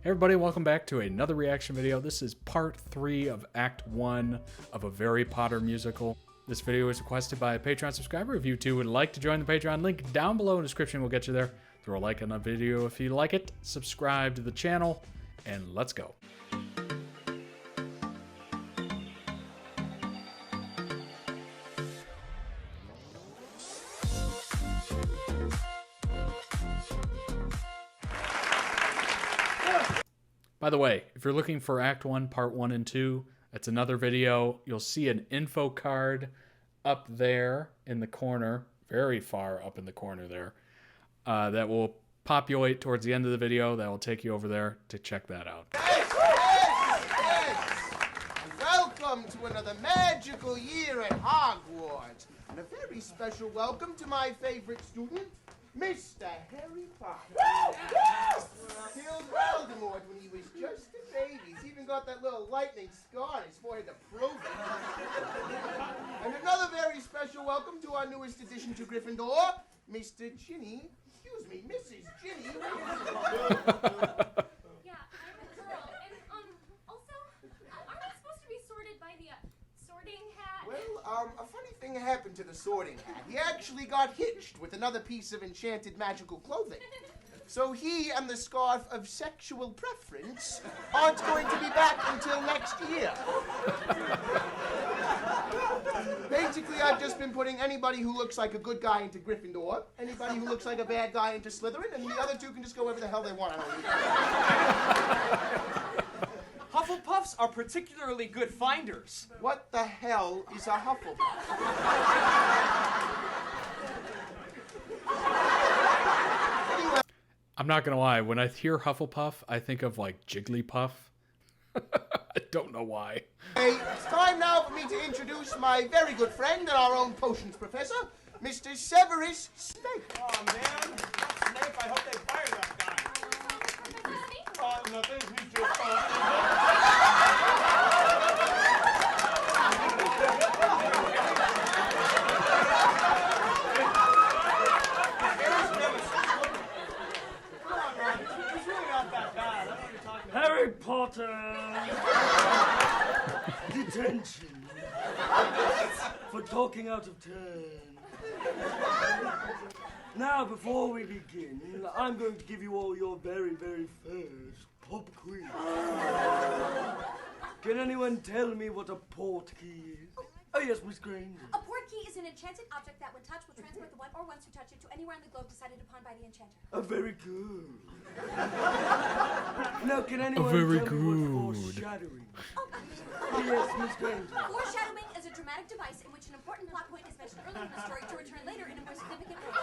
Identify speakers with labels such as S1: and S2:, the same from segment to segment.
S1: Hey everybody, welcome back to another reaction video. This is part 3 of Act 1 of a Very Potter musical. This video was requested by a Patreon subscriber. If you too would like to join the Patreon, link down below in the description will get you there. Throw a like on the video if you like it, subscribe to the channel, and let's go. By the way, if you're looking for Act 1, Part 1 and 2, that's another video. You'll see an info card up there in the corner, very far up in the corner there, that will populate towards the end of the video. That will take you over there to check that out.
S2: Yes! Welcome to another magical year at Hogwarts. And a very special welcome to my favorite student, Mr. Harry Potter. Yes! Killed Voldemort when he was just a baby. He's even got that little lightning scar on his forehead to prove it. And another very special welcome to our newest addition to Gryffindor, Mr. Ginny. Excuse me, Mrs. Ginny.
S3: Yeah, I'm a girl. And, also, aren't we supposed to be sorted by the, sorting hat?
S2: Well, a funny thing happened to the sorting hat. He actually got hitched with another piece of enchanted magical clothing. So he and the scarf of sexual preference aren't going to be back until next year. Basically, I've just been putting anybody who looks like a good guy into Gryffindor, anybody who looks like a bad guy into Slytherin, and the other two can just go wherever the hell they want.
S4: Hufflepuffs are particularly good finders.
S2: What the hell is a Hufflepuff?
S1: I'm not gonna lie, when I hear Hufflepuff, I think of like Jigglypuff. I don't know why.
S2: Hey, it's time now for me to introduce my very good friend and our own potions professor, Mr. Severus Snape.
S4: Oh man, Snape, I hope they fire that guy. Nothing, he's just
S5: Harry Potter! Detention! For talking out of turn. Now, before we begin, I'm going to give you all your very, very first pop quiz. Can anyone tell me what a port key is? Oh yes, Miss Granger.
S6: A port key is an enchanted object that, when touched, will transport the one or ones who touch it to anywhere on the globe decided upon by the enchanter.
S5: Very good. Now, can anyone tell me what foreshadowing? Yes, Miss Granger.
S6: Foreshadowing is a dramatic device in which an important plot point is mentioned early in the story to return later in a more significant way.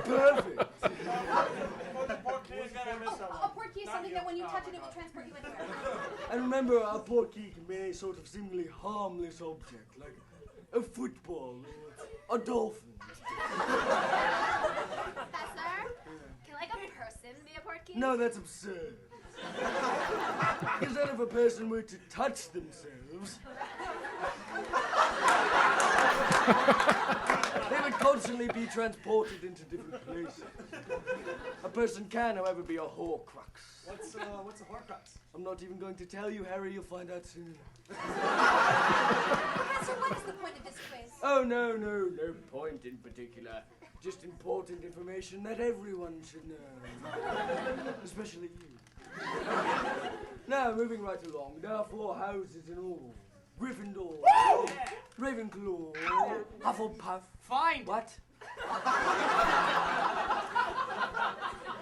S5: Perfect.
S6: A port key is something that when you touch it, it will transport you anywhere.
S5: And remember, a port key can be any sort of seemingly harmless object, like a football or a dolphin.
S3: Professor, can like a person be a port key?
S5: No, that's absurd. Because then if a person were to touch themselves, they would constantly be transported into different places. A person can, however, be a Horcrux.
S4: What's a Horcrux?
S5: I'm not even going to tell you, Harry. You'll find out soon.
S6: Professor, what is the point of this quiz?
S5: Oh, no point in particular. Just important information that everyone should know. Especially you. Now, moving right along, there are 4 houses in all. Gryffindor, Ravenclaw, Hufflepuff.
S4: Fine.
S5: What?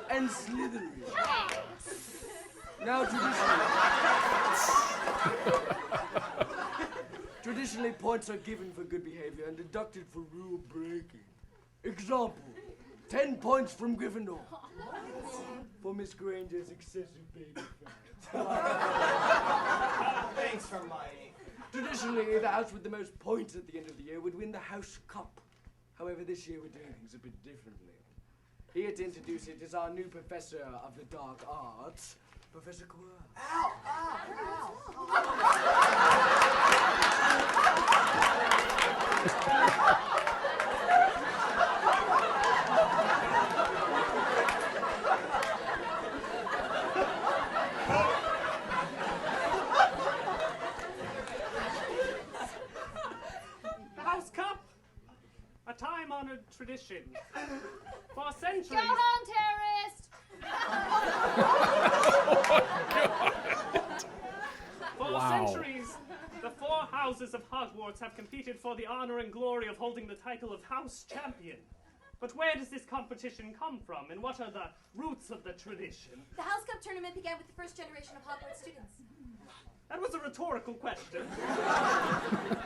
S5: And Slytherin. Now, traditionally, points are given for good behavior and deducted for rule breaking. Example, 10 points from Gryffindor for Miss Granger's excessive baby fat.
S4: Thanks, Hermione.
S5: Traditionally, the house with the most points at the end of the year would win the House Cup. However, this year we're doing things a bit differently. Here to introduce it is our new professor of the dark arts, Professor Courty.
S2: Ow! Ow! Ow!
S7: tradition. For centuries.
S3: Go home, terrorist!
S7: For
S1: Wow.
S7: centuries, the four houses of Hogwarts have competed for the honor and glory of holding the title of House Champion. But where does this competition come from, and what are the roots of the tradition?
S6: The House Cup tournament began with the first generation of Hogwarts students.
S7: That was a rhetorical question.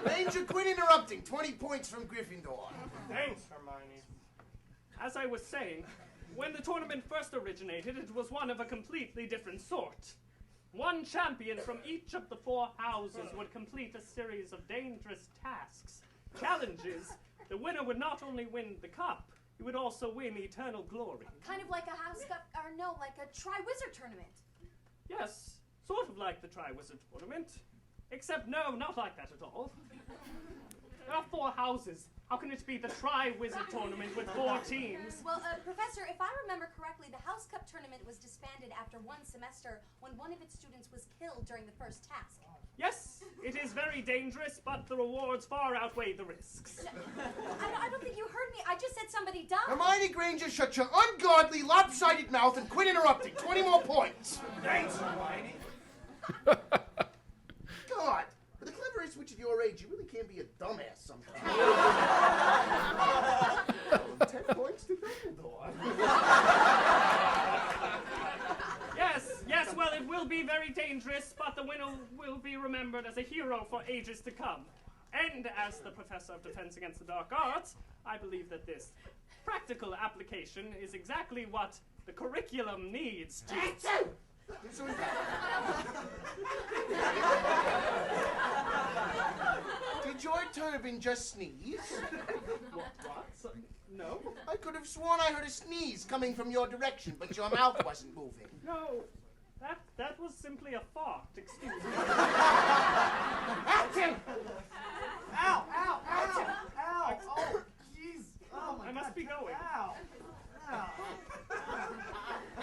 S2: Ranger, quit interrupting. 20 points from Gryffindor.
S4: Thanks, Hermione.
S7: As I was saying, when the tournament first originated, it was one of a completely different sort. One champion from each of the four houses would complete a series of dangerous tasks, challenges. The winner would not only win the cup, he would also win eternal glory.
S6: Kind of like a House Cup, or no, like a Tri-Wizard tournament.
S7: Yes, sort of like the Tri-Wizard tournament. Except no, not like that at all. There are four houses. How can it be the Tri-Wizard tournament with four teams?
S6: Well, Professor, if I remember correctly, the House Cup tournament was disbanded after one semester when one of its students was killed during the first task.
S7: Yes, it is very dangerous, but the rewards far outweigh the risks.
S6: I don't think you heard me. I just said somebody died.
S2: Hermione Granger, shut your ungodly, lopsided mouth and quit interrupting. 20 more points.
S4: Thanks, Hermione.
S2: God, for the cleverest witch of your age, you really can be a dumbass sometimes. 10 points to Dumbledore.
S7: Yes, well, it will be very dangerous, but the winner will be remembered as a hero for ages to come. And as the Professor of Defense Against the Dark Arts, I believe that this practical application is exactly what the curriculum needs to...
S2: Did your turban just sneeze?
S7: What? So, no?
S2: I could have sworn I heard a sneeze coming from your direction, but your mouth wasn't moving.
S7: No. That was simply a fart, excuse me.
S2: Action!
S4: Ow! Ow! Ow! Ow! Oh, jeez! Oh my
S7: I must be going.
S4: Ow! Ow!
S7: I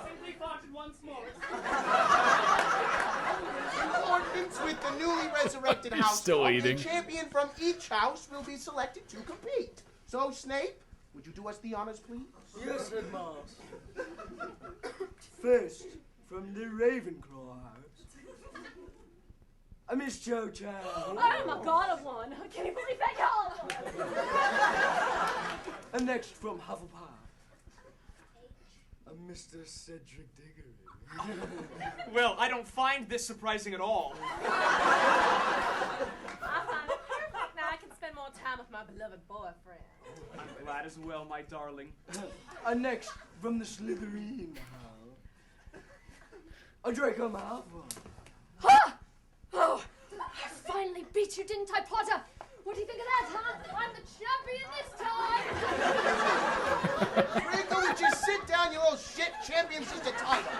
S7: simply farted once more.
S2: In accordance with the newly resurrected house,
S1: still
S2: club,
S1: eating.
S2: a champion from each house will be selected to compete. So, Snape, would you do us the honors, please?
S5: Yes, Headmaster. First, from the Ravenclaw house, Miss Cho Chan.
S3: Oh my god, I won! Can you believe that, y'all?
S5: And next from Hufflepuff, Mr. Cedric Diggory.
S4: Well, I don't find this surprising at all.
S3: I find it perfect. Now I can spend more time with my beloved boyfriend.
S4: I'm glad as well, my darling.
S5: And next, from the Slytherin house, Draco Malfoy.
S3: Ha! Oh, I finally beat you, didn't I, Potter? What do you think of that, huh? I'm the champion this time!
S2: Draco, would you sit down, you little shit? Champion's just a title.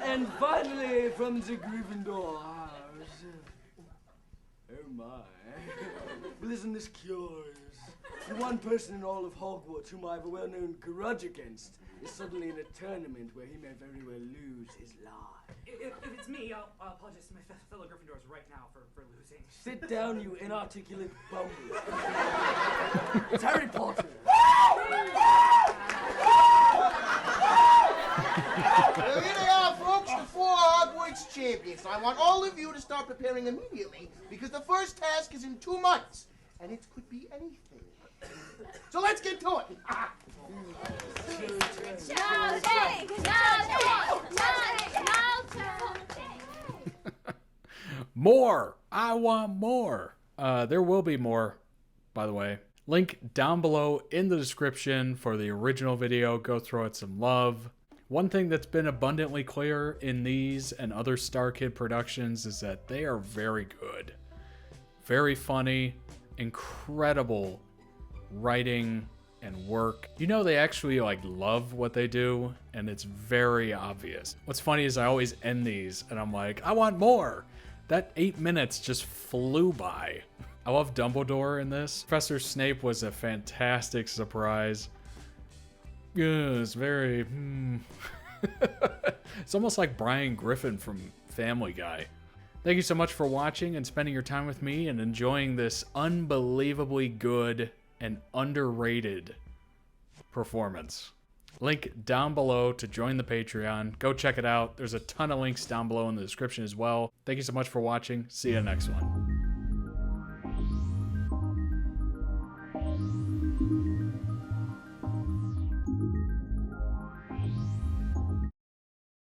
S5: And finally, from the Gryffindor house. Oh my. Well, isn't this curious? The one person in all of Hogwarts whom I have a well-known grudge against is suddenly in a tournament where he may very well lose his life.
S8: If it's me, I'll apologize to my fellow Gryffindors right now for losing.
S5: Sit down, you inarticulate bumble. It's Harry Potter.
S2: Well, here they are, folks, the four Hogwarts champions. I want all of you to start preparing immediately because the first task is in 2 months, and it could be anything. So let's get to it.
S1: More! I want more! There will be more, by the way. Link down below in the description for the original video. Go throw it some love. One thing that's been abundantly clear in these and other Star Kid productions is that they are very good. Very funny, incredible writing and work. You know they actually love what they do, and it's very obvious. What's funny is I always end these and I'm like, I want more! That 8 minutes just flew by. I love Dumbledore in this. Professor Snape was a fantastic surprise. Yeah, it's very... It's almost like Brian Griffin from Family Guy. Thank you so much for watching and spending your time with me and enjoying this unbelievably good and underrated performance. Link down below to join the Patreon. Go check it out. There's a ton of links down below in the description as well. Thank you so much for watching. See you next one.